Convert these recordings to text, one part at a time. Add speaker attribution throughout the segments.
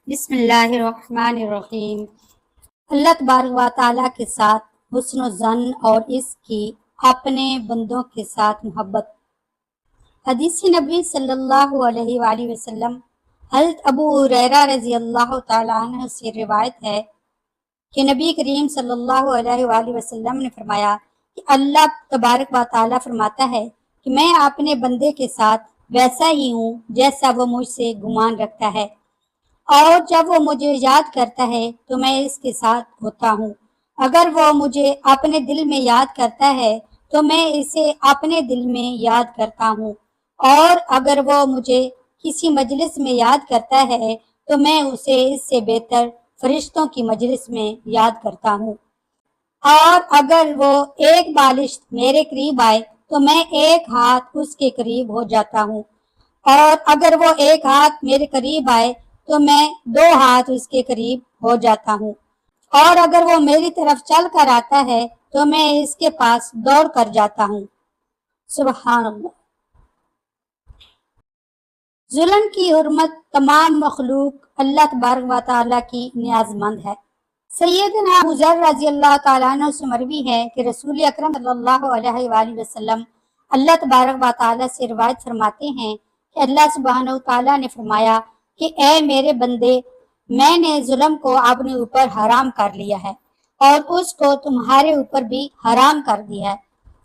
Speaker 1: بسم اللہ الرحمن الرحیم۔ اللہ تبارک و تعالیٰ کے ساتھ حسن و ظن اور اس کی اپنے بندوں کے ساتھ محبت۔ حدیث نبی صلی اللہ علیہ وآلہ وسلم حضرت ابو ہریرہ رضی اللہ تعالیٰ عنہ سے روایت ہے کہ نبی کریم صلی اللہ علیہ وآلہ وسلم نے فرمایا کہ اللہ تبارک و تعالیٰ فرماتا ہے کہ میں اپنے بندے کے ساتھ ویسا ہی ہوں جیسا وہ مجھ سے گمان رکھتا ہے، اور جب وہ مجھے یاد کرتا ہے تو میں اس کے ساتھ ہوتا ہوں۔ اگر وہ مجھے اپنے دل میں یاد کرتا ہے تو میں اسے اپنے دل میں یاد کرتا ہوں، اور اگر وہ مجھے کسی مجلس میں یاد کرتا ہے تو میں اسے اس سے بہتر فرشتوں کی مجلس میں یاد کرتا ہوں، اور اگر وہ ایک بالش میرے قریب آئے تو میں ایک ہاتھ اس کے قریب ہو جاتا ہوں، اور اگر وہ ایک ہاتھ میرے قریب آئے تو میں دو ہاتھ اس کے قریب ہو جاتا ہوں، اور اگر وہ میری طرف چل کر آتا ہے تو میں اس کے پاس دوڑ کر جاتا ہوں۔ سبحان اللہ۔ ظلم کی حرمت تمام مخلوق اللہ تبارک و تعالیٰ کی نیاز مند ہے۔ سیدنا ابو ذر رضی اللہ تعالیٰ عنہ سے مروی ہے کہ رسول اکرم صلی اللہ علیہ وآلہ وسلم اللہ تبارک و تعالیٰ سے روایت فرماتے ہیں کہ اللہ سبحانہ و تعالیٰ نے فرمایا کہ اے میرے بندے، میں نے ظلم کو اپنے اوپر حرام کر لیا ہے اور اس کو تمہارے اوپر بھی حرام کر دیا ہے،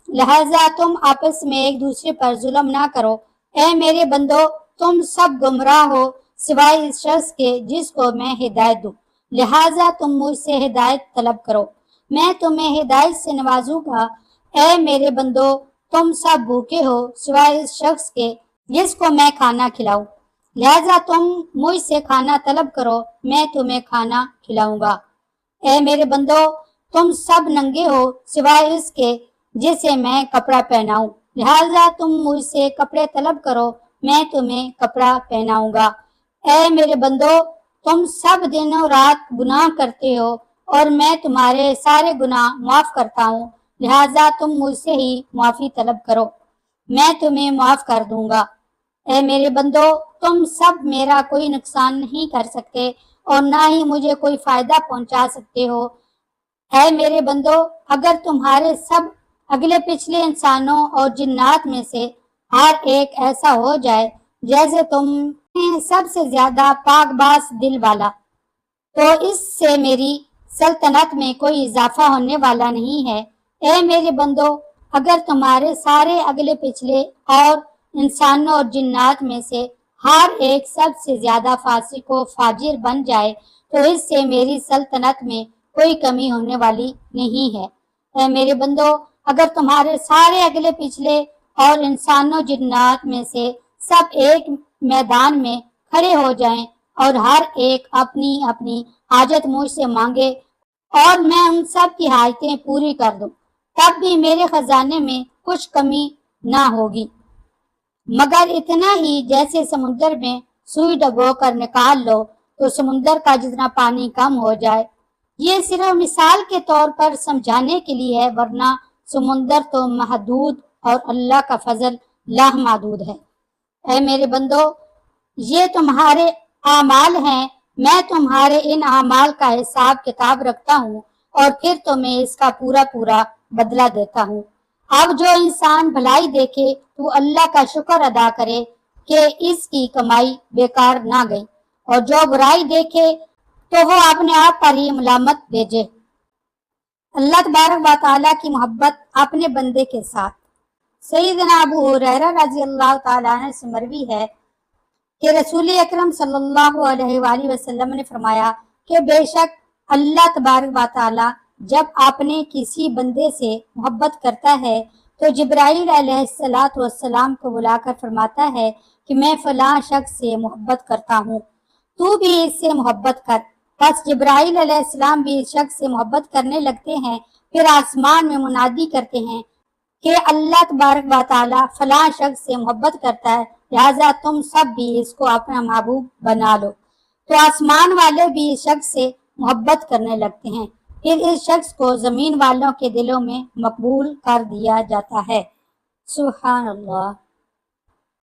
Speaker 1: لہذا تم آپس میں ایک دوسرے پر ظلم نہ کرو۔ اے میرے بندو، تم سب گمراہ ہو سوائے اس شخص کے جس کو میں ہدایت دوں، لہذا تم مجھ سے ہدایت طلب کرو، میں تمہیں ہدایت سے نوازوں گا۔ اے میرے بندو، تم سب بھوکے ہو سوائے اس شخص کے جس کو میں کھانا کھلاؤں، لہذا تم مجھ سے کھانا طلب کرو، میں تمہیں کھانا کھلاؤں گا۔ اے میرے بندو، تم سب ننگے ہو سوائے اس کے جسے میں کپڑا پہناؤں، لہذا تم مجھ سے کپڑے طلب کرو، میں تمہیں کپڑا پہناؤں گا۔ اے میرے بندو، تم سب دن و رات گناہ کرتے ہو اور میں تمہارے سارے گناہ معاف کرتا ہوں، لہذا تم مجھ سے ہی معافی طلب کرو، میں تمہیں معاف کر دوں گا۔ اے میرے بندو، تم سب میرا کوئی نقصان نہیں کر سکتے اور نہ ہی مجھے کوئی فائدہ پہنچا سکتے ہو۔ اے میرے بندو، اگر تمہارے سب اگلے پچھلے انسانوں اور جنات میں سے ہر ایک ایسا ہو جائے جیسے تم سب سے زیادہ پاک باز دل والا، تو اس سے میری سلطنت میں کوئی اضافہ ہونے والا نہیں ہے۔ اے میرے بندو، اگر تمہارے سارے اگلے پچھلے اور انسانوں اور جنات میں سے ہر ایک سب سے زیادہ فاسق و فاجر بن جائے تو اس سے میری سلطنت میں کوئی کمی ہونے والی نہیں ہے۔ اے میرے بندو، اگر تمہارے سارے اگلے پچھلے اور انسانوں جنات میں سے سب ایک میدان میں کھڑے ہو جائیں اور ہر ایک اپنی اپنی حاجت مجھ سے مانگے اور میں ان سب کی حاجتیں پوری کر دوں، تب بھی میرے خزانے میں کچھ کمی نہ ہوگی، مگر اتنا ہی جیسے سمندر میں سوئی ڈبو کر نکال لو تو سمندر کا جتنا پانی کم ہو جائے۔ یہ صرف مثال کے طور پر سمجھانے کے لیے ہے، ورنہ سمندر تو محدود اور اللہ کا فضل لامحدود ہے۔ اے میرے بندو، یہ تمہارے اعمال ہیں، میں تمہارے ان اعمال کا حساب کتاب رکھتا ہوں اور پھر تمہیں اس کا پورا پورا بدلہ دیتا ہوں۔ اب جو انسان بھلائی دیکھے تو اللہ کا شکر ادا کرے کہ اس کی کمائی بیکار نہ گئی، اور جو برائی دیکھے تو وہ اپنے آپ پر ہی ملامت بھیجے۔ اللہ تبارک و تعالیٰ کی محبت اپنے بندے کے ساتھ۔ سیدنا ابو ہریرہ رضی اللہ تعالیٰ عنہ سے مروی ہے کہ رسول اکرم صلی اللہ علیہ وآلہ وسلم نے فرمایا کہ بے شک اللہ تبارک و تعالیٰ جب اپنے کسی بندے سے محبت کرتا ہے تو جبرائیل علیہ السلام کو بلا کر فرماتا ہے کہ میں فلاں شخص سے محبت کرتا ہوں، تو بھی اس سے محبت کر۔ پس جبرائیل علیہ السلام بھی اس شخص سے محبت کرنے لگتے ہیں، پھر آسمان میں منادی کرتے ہیں کہ اللہ تبارک و تعالیٰ فلاں شخص سے محبت کرتا ہے، لہٰذا تم سب بھی اس کو اپنا محبوب بنا لو، تو آسمان والے بھی اس شخص سے محبت کرنے لگتے ہیں، پھر اس شخص کو زمین والوں کے دلوں میں مقبول کر دیا جاتا ہے۔ سبحان اللہ۔